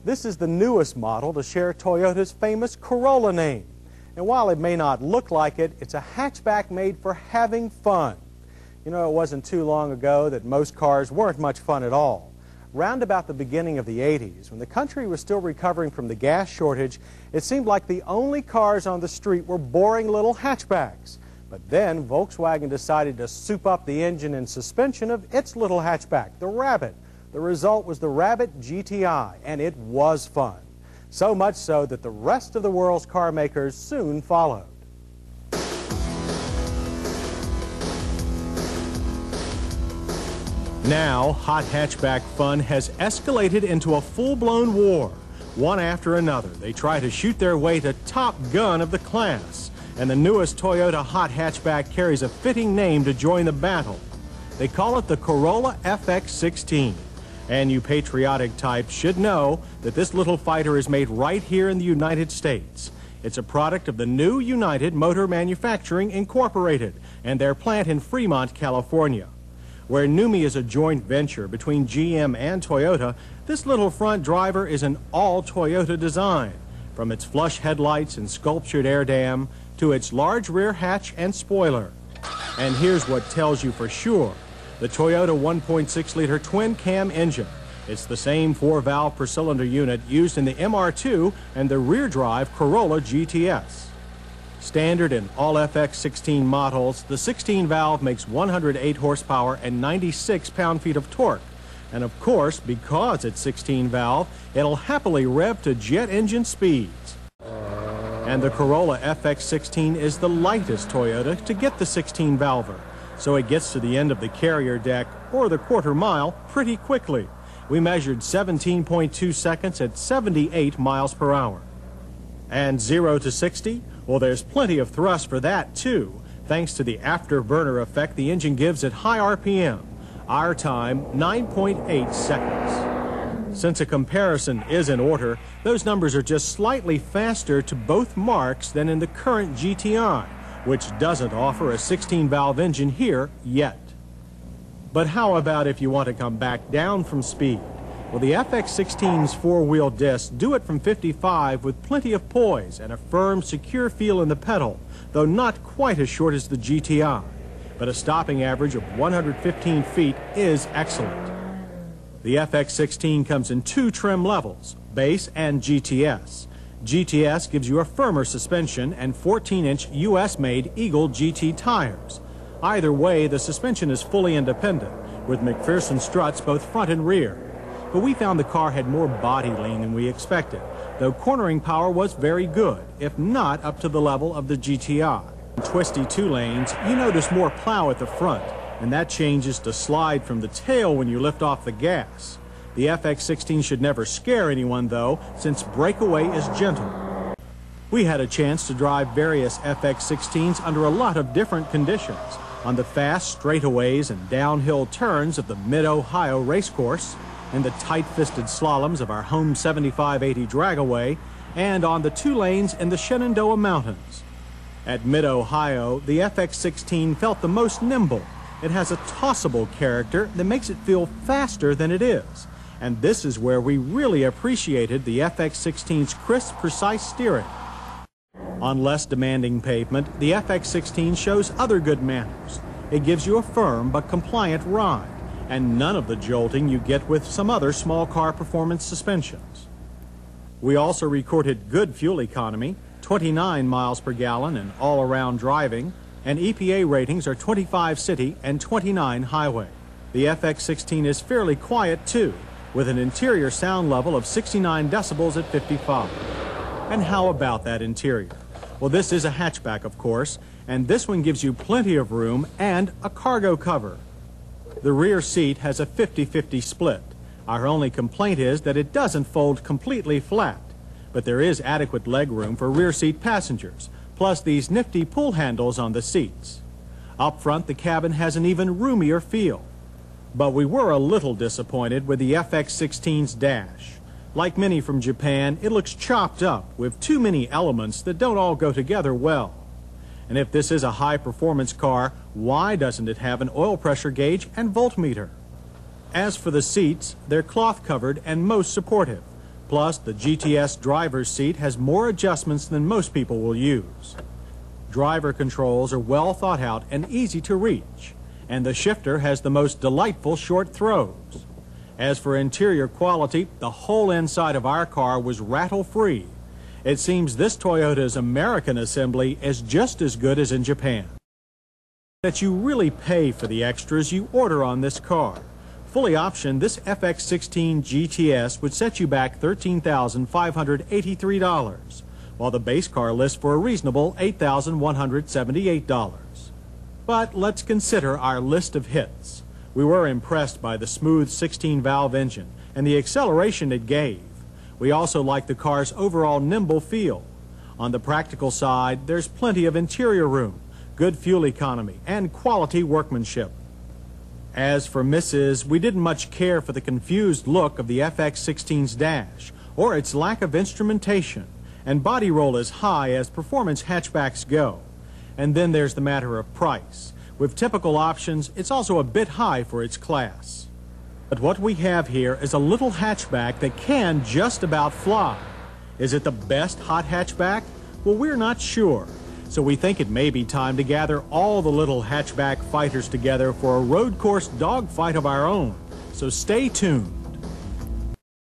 This is the newest model to share Toyota's famous Corolla name. And while it may not look like it, it's a hatchback made for having fun. You know, it wasn't too long ago that most cars weren't much fun at all. Round about the beginning of the 80s, when the country was still recovering from the gas shortage, it seemed like the only cars on the street were boring little hatchbacks. But then Volkswagen decided to soup up the engine and suspension of its little hatchback, the Rabbit. The result was the Rabbit GTI, and it was fun. So much so that the rest of the world's car makers soon followed. Now, hot hatchback fun has escalated into a full-blown war. One after another, they try to shoot their way to top gun of the class. And the newest Toyota hot hatchback carries a fitting name to join the battle. They call it the Corolla FX16. And you patriotic types should know that this little fighter is made right here in the United States. It's a product of the new United Motor Manufacturing Incorporated and their plant in Fremont, California. Where NUMMI is a joint venture between GM and Toyota, this little front driver is an all-Toyota design. From its flush headlights and sculptured air dam to its large rear hatch and spoiler. And here's what tells you for sure. The Toyota 1.6-liter twin-cam engine. It's the same 4-valve per cylinder unit used in the MR2 and the rear-drive Corolla GTS. Standard in all FX16 models, the 16-valve makes 108 horsepower and 96 pound-feet of torque. And of course, because it's 16-valve, it'll happily rev to jet engine speeds. And the Corolla FX16 is the lightest Toyota to get the 16-valver, so it gets to the end of the carrier deck, or the quarter mile, pretty quickly. We measured 17.2 seconds at 78 miles per hour. And 0 to 60? Well, there's plenty of thrust for that, too, thanks to the afterburner effect the engine gives at high RPM. Our time, 9.8 seconds. Since a comparison is in order, those numbers are just slightly faster to both marks than in the current GTI, which doesn't offer a 16-valve engine here yet. But how about if you want to come back down from speed? Well, the FX16's four-wheel discs do it from 55 with plenty of poise and a firm, secure feel in the pedal, though not quite as short as the GTI. But a stopping average of 115 feet is excellent. The FX16 comes in two trim levels, base and GTS. GTS gives you a firmer suspension and 14-inch US-made Eagle GT tires. Either way, the suspension is fully independent, with McPherson struts both front and rear. But we found the car had more body lean than we expected, though cornering power was very good, if not up to the level of the GTI. In twisty two lanes, you notice more plow at the front, and that changes to slide from the tail when you lift off the gas. The FX16 should never scare anyone, though, since breakaway is gentle. We had a chance to drive various FX16s under a lot of different conditions, on the fast straightaways and downhill turns of the Mid-Ohio racecourse, in the tight-fisted slaloms of our home 7580 dragaway, and on the two lanes in the Shenandoah Mountains. At Mid-Ohio, the FX16 felt the most nimble. It has a tossable character that makes it feel faster than it is. And this is where we really appreciated the FX16's crisp, precise steering. On less demanding pavement, the FX16 shows other good manners. It gives you a firm but compliant ride, and none of the jolting you get with some other small car performance suspensions. We also recorded good fuel economy, 29 miles per gallon in all-around driving, and EPA ratings are 25 city and 29 highway. The FX16 is fairly quiet too, with an interior sound level of 69 decibels at 55. And how about that interior? Well, this is a hatchback, of course, and this one gives you plenty of room and a cargo cover. The rear seat has a 50-50 split. Our only complaint is that it doesn't fold completely flat, but there is adequate leg room for rear seat passengers, plus these nifty pull handles on the seats. Up front, the cabin has an even roomier feel. But we were a little disappointed with the FX16's dash. Like many from Japan, it looks chopped up with too many elements that don't all go together well. And if this is a high-performance car, why doesn't it have an oil pressure gauge and voltmeter? As for the seats, they're cloth-covered and most supportive. Plus, the GTS driver's seat has more adjustments than most people will use. Driver controls are well thought out and easy to reach, and the shifter has the most delightful short throws. As for interior quality, the whole inside of our car was rattle-free. It seems this Toyota's American assembly is just as good as in Japan. That you really pay for the extras you order on this car. Fully optioned, this FX16 GTS would set you back $13,583, while the base car lists for a reasonable $8,178. But let's consider our list of hits. We were impressed by the smooth 16-valve engine and the acceleration it gave. We also like the car's overall nimble feel. On the practical side, there's plenty of interior room, good fuel economy, and quality workmanship. As for Mrs., we didn't much care for the confused look of the FX16's dash or its lack of instrumentation, and body roll is high as performance hatchbacks go. And then there's the matter of price. With typical options, it's also a bit high for its class. But what we have here is a little hatchback that can just about fly. Is it the best hot hatchback? Well, we're not sure. So we think it may be time to gather all the little hatchback fighters together for a road course dogfight of our own. So stay tuned.